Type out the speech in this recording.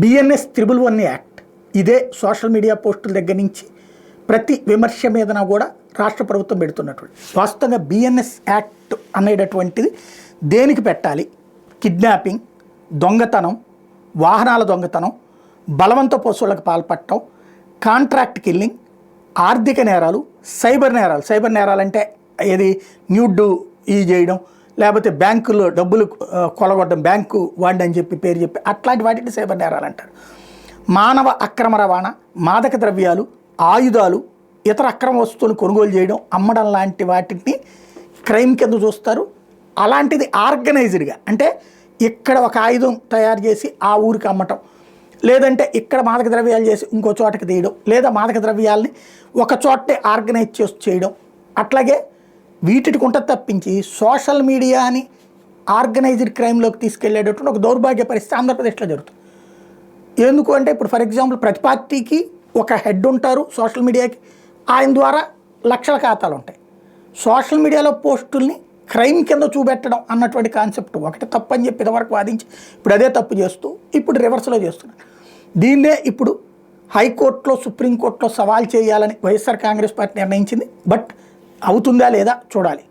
BNS 111 act ఇదే social media పోస్టుల దగ్గర నుంచి ప్రతి విమర్శ మీదన కూడా రాష్ట్ర ప్రభుత్వం పెడుతున్నటువంటి వాస్తవంగా బిఎన్ఎస్ యాక్ట్ అనేటటువంటిది దేనికి పెట్టాలి? కిడ్నాపింగ్, దొంగతనం, వాహనాల దొంగతనం, బలవంత పశువులకు పాల్పడటం, కాంట్రాక్ట్ కిల్లింగ్, ఆర్థిక నేరాలు, సైబర్ నేరాలు. సైబర్ నేరాలు అంటే ఏది న్యూడ్ చేయడం, లేకపోతే బ్యాంకులో డబ్బులు కొలగొట్టడం, బ్యాంకు వాడిని అని చెప్పి పేరు చెప్పి అట్లాంటి వాటిని సైబర్ నేరాలు అంటారు. మానవ అక్రమ రవాణా, మాదక ద్రవ్యాలు, ఆయుధాలు, ఇతర అక్రమ వస్తువులు కొనుగోలు చేయడం, అమ్మడం లాంటి వాటిని క్రైమ్ కింద చూస్తారు. అలాంటిది ఆర్గనైజ్డ్గా అంటే ఇక్కడ ఒక ఆయుధం తయారు చేసి ఆ ఊరికి అమ్మటం, లేదంటే ఇక్కడ మాదక ద్రవ్యాలు చేసి ఇంకో చోటకి తీయడం, లేదా మాదక ద్రవ్యాలని ఒక చోటే ఆర్గనైజ్ చేసి చేయడం. అట్లాగే వీటికి ఉంటుంది తప్పించి సోషల్ మీడియాని ఆర్గనైజ్డ్ క్రైమ్లోకి తీసుకెళ్లేటటువంటి ఒక దౌర్భాగ్య పరిస్థితి ఆంధ్రప్రదేశ్లో జరుగుతుంది. ఎందుకు అంటే ఇప్పుడు ఫర్ ఎగ్జాంపుల్ ప్రతి పార్టీకి ఒక హెడ్ ఉంటారు సోషల్ మీడియాకి, ఆయన ద్వారా లక్షల ఖాతాలు ఉంటాయి. సోషల్ మీడియాలో పోస్టుల్ని క్రైమ్ కింద చూపెట్టడం అన్నటువంటి కాన్సెప్ట్ ఒకటి తప్పు అని చెప్పి ఇదివరకు వాదించి ఇప్పుడు అదే తప్పు చేస్తూ ఇప్పుడు రివర్స్లో చేస్తున్నారు. దీన్నే ఇప్పుడు హైకోర్టులో, సుప్రీంకోర్టులో సవాల్ చేయాలని వైఎస్ఆర్ కాంగ్రెస్ పార్టీ నిర్ణయించింది. బట్ అవుతుందా లేదా చూడాలి.